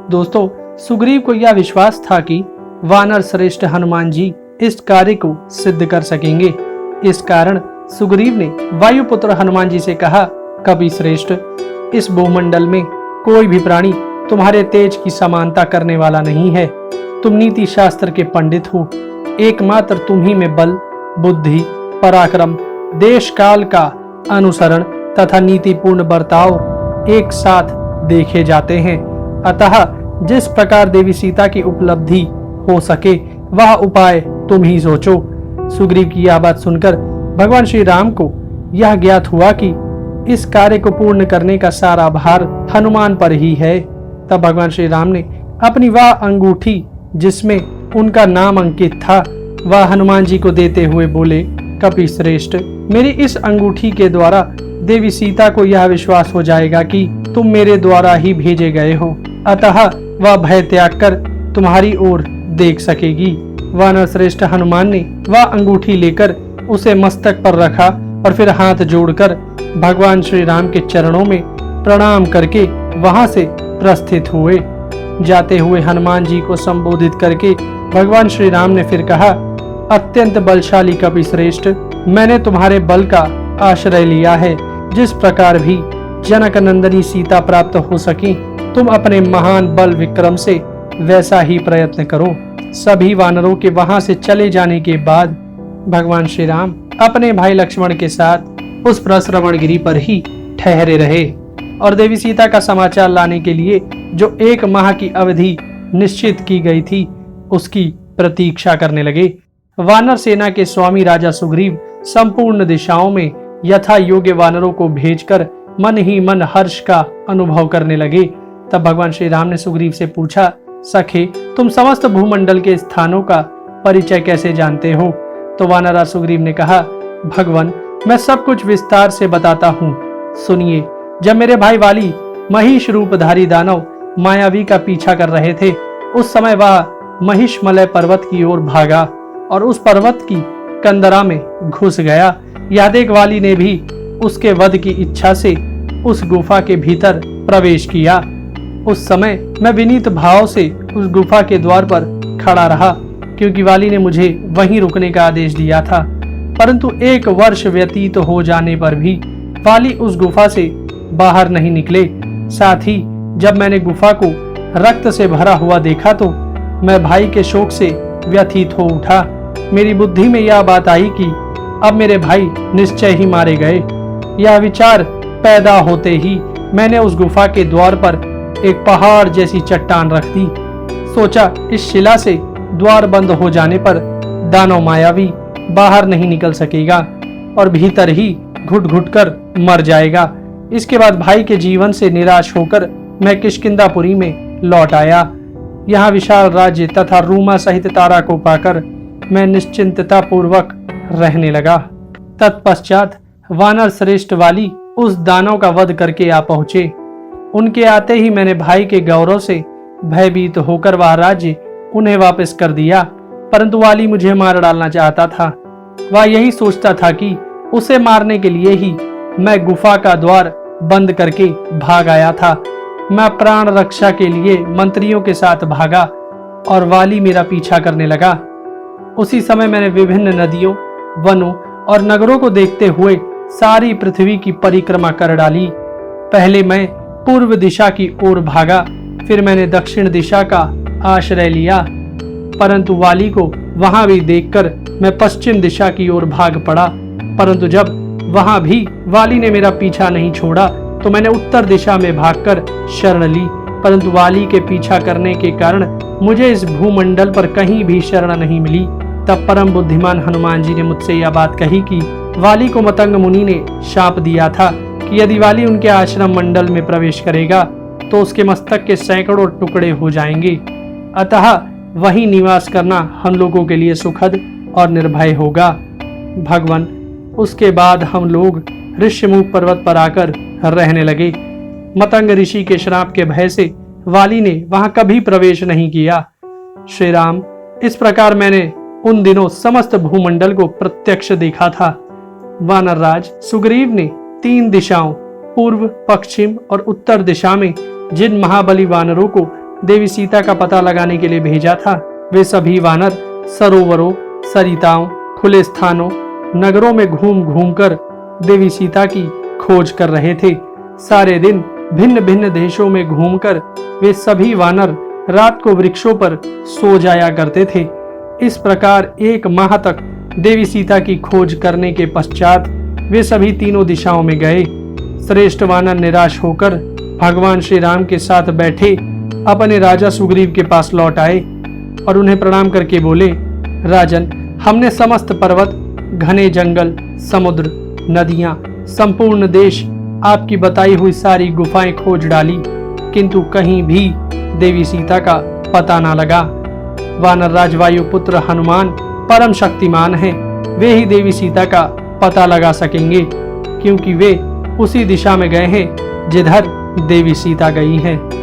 दोस्तों, सुग्रीव को यह विश्वास था कि वानर श्रेष्ठ हनुमान जी इस कार्य को सिद्ध कर सकेंगे। इस कारण सुग्रीव ने वायुपुत्र हनुमान जी से कहा, कपि श्रेष्ठ, इस भूमंडल में कोई भी प्राणी तुम्हारे तेज की समानता करने वाला नहीं है। तुम नीति शास्त्र के पंडित हो। एकमात्र तुम ही में बल, बुद्धि, पराक्रम, देश काल का अनुसरण तथा नीतिपूर्ण बर्ताव एक साथ देखे जाते हैं। अतः जिस प्रकार देवी सीता की उपलब्धि हो सके वह उपाय तुम ही सोचो। सुग्रीव की यह बात सुनकर भगवान श्री राम को यह ज्ञात हुआ कि इस कार्य को पूर्ण करने का सारा भार हनुमान पर ही है। तब भगवान श्री राम ने अपनी वह अंगूठी जिसमें उनका नाम अंकित था वह हनुमान जी को देते हुए बोले, कपि श्रेष्ठ, मेरी इस अंगूठी के द्वारा देवी सीता को यह विश्वास हो जाएगा कि तुम मेरे द्वारा ही भेजे गए हो। अतः वह भय त्याग कर तुम्हारी ओर देख सकेगी। वानर श्रेष्ठ हनुमान ने वह अंगूठी लेकर उसे मस्तक पर रखा और फिर हाथ जोड़कर भगवान श्री राम के चरणों में प्रणाम करके वहां से प्रस्थित हुए। जाते हुए हनुमान जी को संबोधित करके भगवान श्री राम ने फिर कहा, अत्यंत बलशाली कपि श्रेष्ठ, मैंने तुम्हारे बल का आश्रय लिया है। जिस प्रकार भी जनक नंदनी सीता प्राप्त हो सकी, तुम अपने महान बल विक्रम से वैसा ही प्रयत्न करो। सभी वानरों के वहां से चले जाने के बाद भगवान श्री राम अपने भाई लक्ष्मण के साथ उस प्रश्रवणगिरी पर ही ठहरे रहे और देवी सीता का समाचार लाने के लिए जो 1 माह की अवधि निश्चित की गई थी उसकी प्रतीक्षा करने लगे। वानर सेना के स्वामी राजा सुग्रीव संपूर्ण दिशाओं में यथा योग्य वानरों को भेजकर मन ही मन हर्ष का अनुभव करने लगे। तब भगवान श्री राम ने सुग्रीव से पूछा, सखे, तुम समस्त भूमंडल के स्थानों का परिचय कैसे जानते हो? तो वानरराज सुग्रीव ने कहा, भगवान, मैं सब कुछ विस्तार से बताता हूँ, सुनिए। जब मेरे भाई वाली महिष रूपधारी दानव मायावी का पीछा कर रहे थे, उस समय वह महिषमलय पर्वत की ओर भागा और उस पर्वत की कंदरा में घुस गया। यह देख वाली ने भी उसके वध की इच्छा से उस गुफा के भीतर प्रवेश किया। उस समय मैं विनीत भाव से उस गुफा के द्वार पर खड़ा रहा, क्योंकि वाली ने मुझे वहीं रुकने का आदेश दिया था। परंतु 1 वर्ष व्यतीत हो जाने पर भी वाली उस गुफा से बाहर नहीं निकले। साथ ही जब मैंने गुफा को रक्त से भरा हुआ देखा तो मैं भाई के शोक से व्यथित हो उठा। मेरी बुद्धि में यह बात आई कि अब मेरे भाई निश्चय ही मारे गए। यह विचार पैदा होते ही मैंने उस गुफा के द्वार पर एक पहाड़ जैसी चट्टान रख दी। सोचा, इस शिला से द्वार बंद हो जाने पर दानव मायावी बाहर नहीं निकल सकेगा और भीतर ही घुट घुट कर मर जाएगा। इसके बाद भाई के जीवन से निराश होकर मैं किष्किंधापुरी में लौट आया। यहाँ विशाल राज्य तथा रूमा सहित तारा को पाकर मैं निश्चिंतता पूर्वक रहने लगा। तत्पश्चात वानर श्रेष्ठ वाली उस दानव का वध करके आ पहुंचे। उनके आते ही मैंने भाई के गौरव से भयभीत होकर वह राज्य उन्हें वापस कर दिया। परंतु वाली मुझे मार डालना चाहता था। वह यही सोचता था कि उसे मारने के लिए ही मैं गुफा का द्वार बंद करके भाग आया था। मैं प्राण रक्षा के लिए मंत्रियों के साथ भागा और वाली मेरा पीछा करने लगा। उसी समय मैंने विभिन्न नदियों, वनों और नगरों को देखते हुए सारी पृथ्वी की परिक्रमा कर डाली। पहले मैं पूर्व दिशा की ओर भागा, फिर मैंने दक्षिण दिशा का आश्रय लिया, परंतु वाली को वहां भी देखकर मैं पश्चिम दिशा की ओर भाग पड़ा। परंतु जब वहां भी वाली ने मेरा पीछा नहीं छोड़ा तो मैंने उत्तर दिशा में भागकर शरण ली। परंतु वाली के पीछा करने के कारण मुझे इस भूमंडल पर कहीं भी शरण नहीं मिली। तब परम बुद्धिमान हनुमान जी ने मुझसे यह बात कही कि वाली को मतंग मुनि ने शाप दिया था कि यदि वाली उनके आश्रम मंडल में प्रवेश करेगा तो उसके मस्तक के सैकड़ों टुकड़े हो जाएंगे। अतः वहीं निवास करना हम लोगों के लिए सुखद और निर्भय होगा। भगवान, उसके बाद हम लोग ऋष्यमुख पर्वत पर आकर रहने लगे। मतंग ऋषि के श्राप के भय से वाली ने वहां कभी प्रवेश नहीं किया। श्री राम, इस प्रकार मैंने उन दिनों समस्त भूमंडल को प्रत्यक्ष देखा था। वानरराज सुग्रीव ने 3 दिशाओं पूर्व, पश्चिम और उत्तर दिशा में जिन महाबली वानरों को देवी सीता का पता लगाने के लिए भेजा था, वे सभी वानर सरोवरों, सरिताओं, खुले स्थानों, नगरों में घूम घूम कर देवी सीता की खोज कर रहे थे। सारे दिन भिन्न भिन्न देशों में घूमकर वे सभी वानर रात को वृक्षों पर सो जाया करते थे। इस प्रकार 1 माह तक देवी सीता की खोज करने के पश्चात वे सभी तीनों दिशाओं में गए। श्रेष्ठ वानर निराश होकर भगवान श्री राम के साथ बैठे अपने राजा सुग्रीव के पास लौट आए और उन्हें प्रणाम करके बोले, राजन, हमने समस्त पर्वत, घने जंगल, समुद्र, नदियां, संपूर्ण देश, आपकी बताई हुई सारी गुफाएं खोज डाली, किंतु कहीं भी देवी सीता का पता ना लगा। वानर राज वायुपुत्र हनुमान परम शक्तिमान हैं, वे ही देवी सीता का पता लगा सकेंगे, क्योंकि वे उसी दिशा में गए हैं जिधर देवी सीता गई हैं।